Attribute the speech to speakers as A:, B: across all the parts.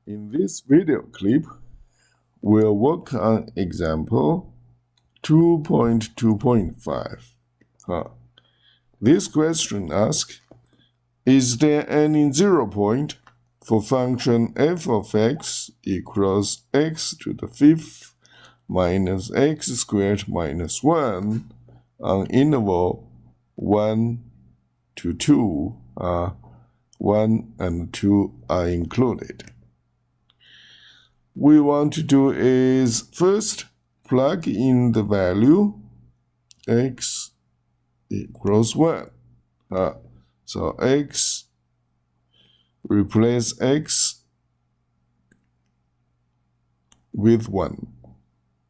A: In this video clip, we'll work on example 2.2.5. This question asks, is there any 0 point for function f of x equals x to the fifth minus x squared minus 1 on interval 1 to 2, 1 and 2 are included. We want to do is first plug in the value x equals 1. So x, replace x with 1.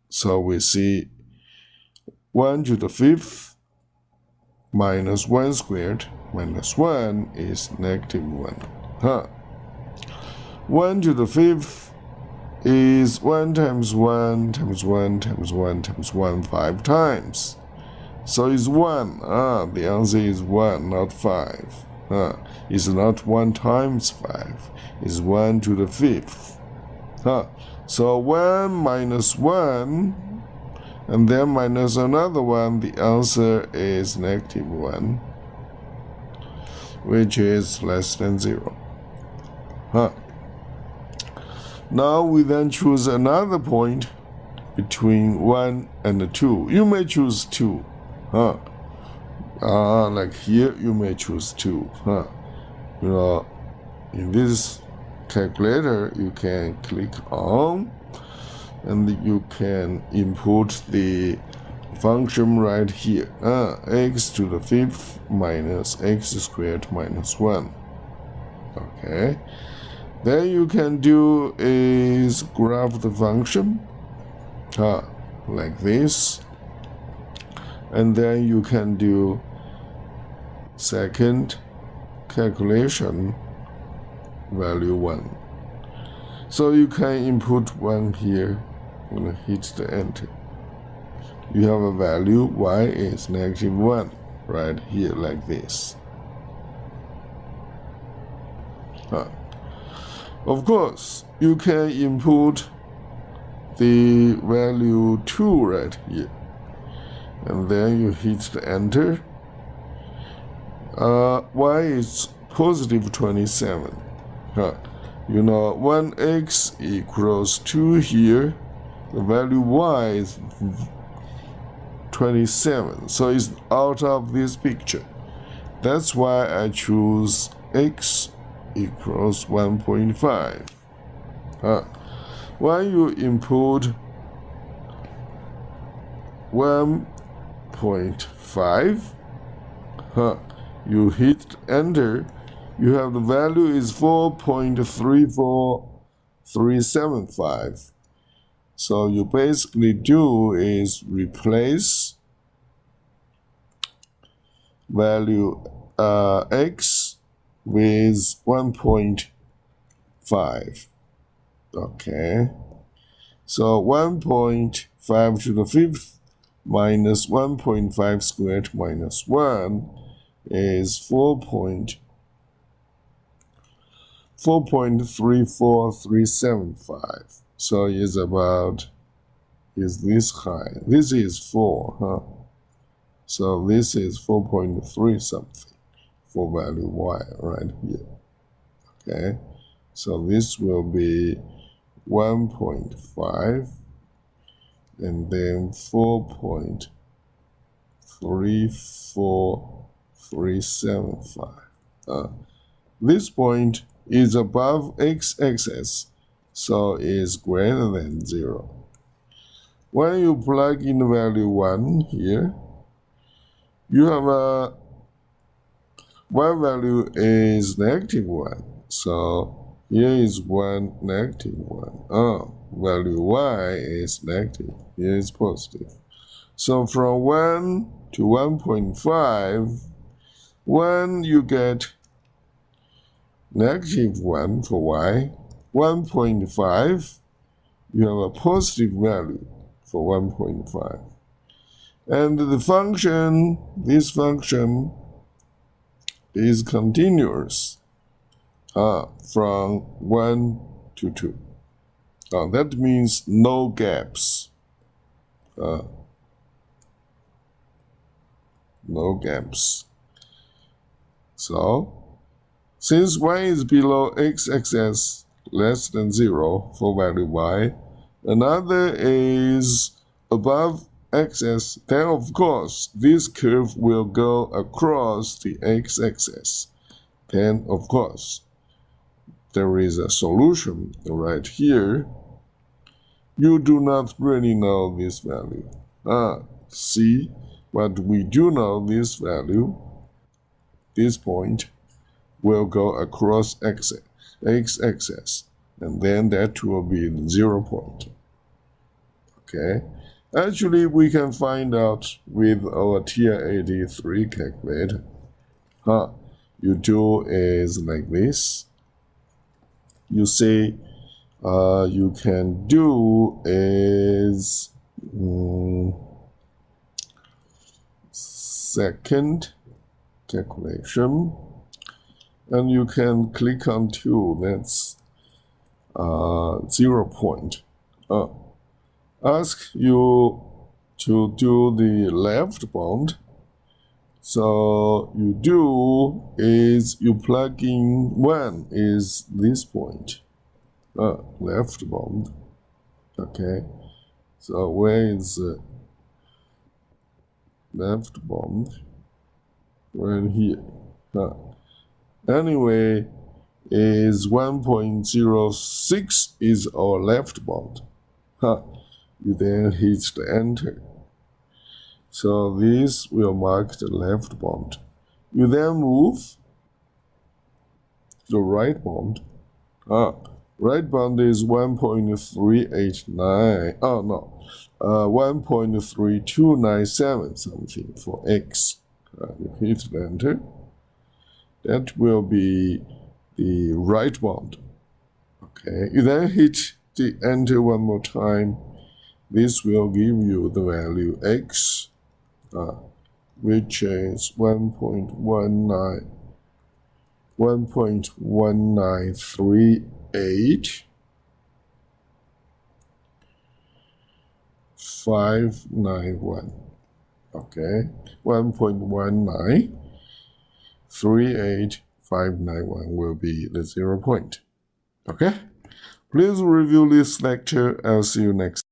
A: So we see 1 to the fifth minus 1 squared minus 1 is negative 1. 1 to the fifth is 1 times 1 times 1 times 1 times 1 5 times. So it's 1. The answer is 1, not 5. It's not 1 times 5. It's 1 to the fifth. So 1 minus 1, and then minus another 1, the answer is negative 1, which is less than 0. Now we then choose another point between 1 and 2. You may choose 2. Like here, you may choose 2. In this calculator, you can click on, and you can input the function right here. X to the fifth minus x squared minus 1. Okay. Then you can do is graph the function, like this. And then you can do second calculation, value 1. So you can input 1 here and hit the enter. You have a value y is negative 1 right here like this. Of course, you can input the value 2 right here. And then you hit the enter. Y is positive 27. 1x equals 2 here. The value y is 27. So it's out of this picture. That's why I choose x equals 1.5. When you input 1.5, you hit enter, you have the value is 4.34375. So you basically do is replace value x with 1.5. Okay, so 1.5 to the fifth minus 1.5 squared minus 1 is 4.34375. So it's about, is this high? This is 4, So this is 4.3 something for value y right here. Okay, so this will be 1.5 and then 4.34375. This point is above x-axis, so is greater than 0. When you plug in value 1 here, you have a y value is negative 1. So here is 1, negative 1. Value y is negative. Here is positive. So from 1 to 1.5, when you get negative 1 for y, 1.5, you have a positive value for 1.5. And the function, this function is continuous from 1 0.22. That means no gaps. No gaps. So, since y is below x-axis less than 0 for value y, another is above x-axis, then of course this curve will go across the x-axis. Then of course there is a solution right here. You do not really know this value. See, but we do know this value, this point, will go across x-axis, and then that will be the 0 point. Okay, actually we can find out with our tier 83 calculator. You do is like this. You see, you can do is second calculation, and you can click on 2. That's 0 point. Ask you to do the left bound. So you do is you plug in 1 is this point. Left bound. Okay. So where is left bound? Right here. Anyway, is 1.06 is our left bound. You then hit the enter. So this will mark the left bound. You then move the right bound. Right bound is 1.389. 1.3297 something for x. You hit the enter. That will be the right bound. Okay. You then hit the enter one more time. This will give you the value x, which is 1.1938.591. Okay, 1.1938.591 will be the 0 point. Okay, please review this lecture. I'll see you next.